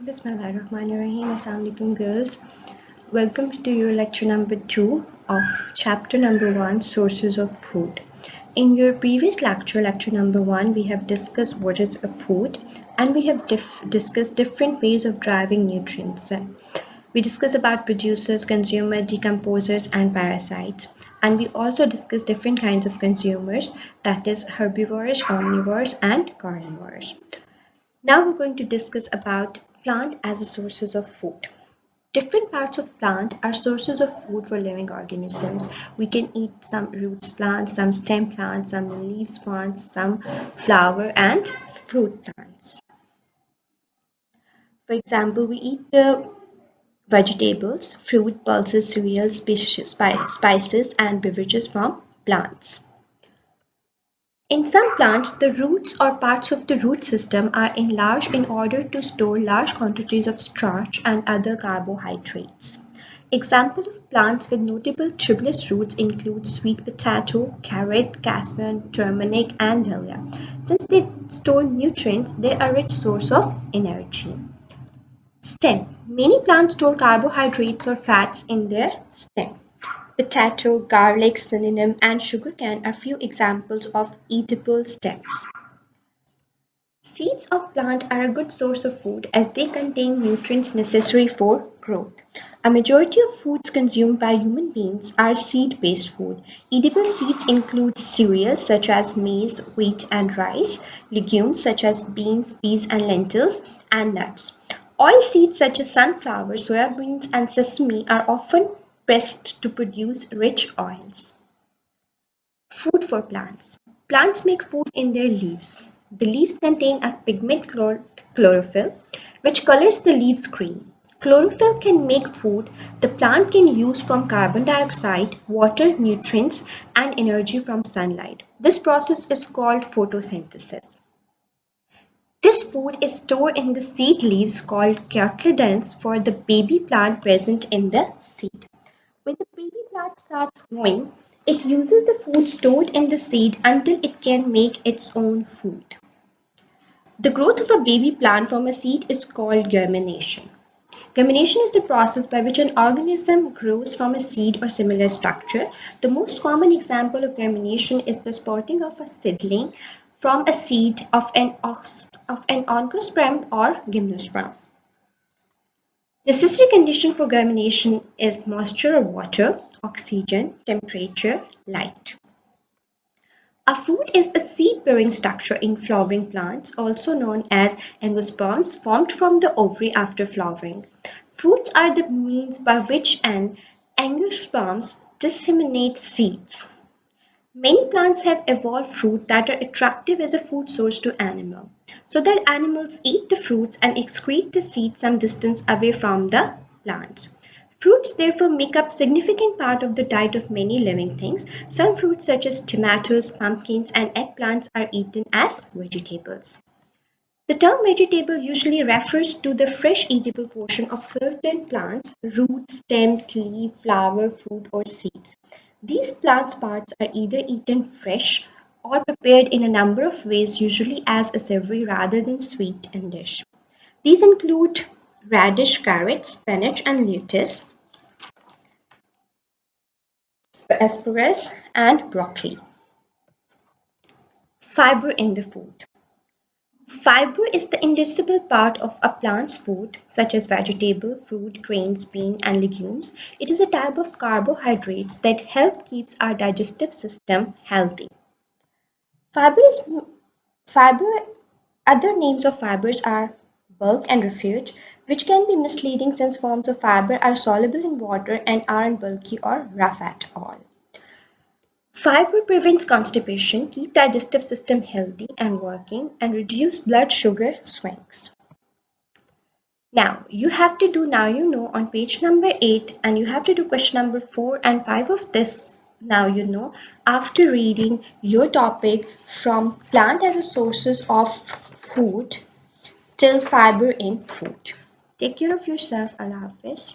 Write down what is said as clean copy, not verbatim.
Bismillahirrahmanirrahim. Assalamu alaikum, girls. Welcome to your lecture number 2 of chapter number 1, Sources of Food. In your previous lecture, lecture number 1, we have discussed what is a food and we have discussed different ways of driving nutrients. We discussed about producers, consumers, decomposers, and parasites. And we also discussed different kinds of consumers, that is herbivores, omnivores, and carnivores. Now we're going to discuss about plant as a sources of food. Different parts of plant are sources of food for living organisms. We can eat some roots plants, some stem plants, some leaves plants, some flower and fruit plants. For example, we eat the vegetables, fruit, pulses, cereals, spices and beverages from plants. In some plants, the roots or parts of the root system are enlarged in order to store large quantities of starch and other carbohydrates. Examples of plants with notable tuberous roots include sweet potato, carrot, cassava, turmeric, and dahlia. Since they store nutrients, they are a rich source of energy. Stem. Many plants store carbohydrates or fats in their stem. Potato, garlic, cinnamon, and sugarcane are few examples of eatable stems. Seeds of plant are a good source of food as they contain nutrients necessary for growth. A majority of foods consumed by human beings are seed-based food. Edible seeds include cereals such as maize, wheat, and rice, legumes such as beans, peas, and lentils, and nuts. Oil seeds such as sunflower, soybeans, and sesame are often pressed to produce rich oils. Food for plants. Plants make food in their leaves. The leaves contain a pigment chlorophyll, which colors the leaves green. Chlorophyll can make food the plant can use from carbon dioxide, water, nutrients, and energy from sunlight. This process is called photosynthesis. This food is stored in the seed leaves called cotyledons for the baby plant present in the seed. When the baby plant starts growing, it uses the food stored in the seed until it can make its own food. The growth of a baby plant from a seed is called germination. Germination is the process by which an organism grows from a seed or similar structure. The most common example of germination is the sprouting of a seedling from a seed of an oncosperm or gymnosperm. Necessary condition for germination is moisture or water, oxygen, temperature, light. A fruit is a seed-bearing structure in flowering plants, also known as angiosperms, formed from the ovary after flowering. Fruits are the means by which an angiosperm disseminates seeds. Many plants have evolved fruit that are attractive as a food source to animals, so that animals eat the fruits and excrete the seeds some distance away from the plants. Fruits therefore make up significant part of the diet of many living things. Some fruits such as tomatoes, pumpkins, and eggplants are eaten as vegetables. The term vegetable usually refers to the fresh eatable portion of certain plants, roots, stems, leaf, flower, fruit, or seeds. These plants' parts are either eaten fresh or prepared in a number of ways, usually as a savory rather than sweet in dish. These include radish, carrots, spinach, and lettuce, asparagus, and broccoli. Fiber in the food. Fiber is the indivisible part of a plant's food, such as vegetable, fruit, grains, beans, and legumes. It is a type of carbohydrates that help keeps our digestive system healthy. Fiber is fiber. Other names of fibers are bulk and refuge, which can be misleading since forms of fiber are soluble in water and aren't bulky or rough at all. Fiber prevents constipation, keep digestive system healthy and working, and reduce blood sugar swings. Now you have to do now you know on page number 8 and you have to do question number 4 and 5 of this now you know after reading your topic from plant as a sources of food till fiber in food. Take care of yourself. Allah Hafiz.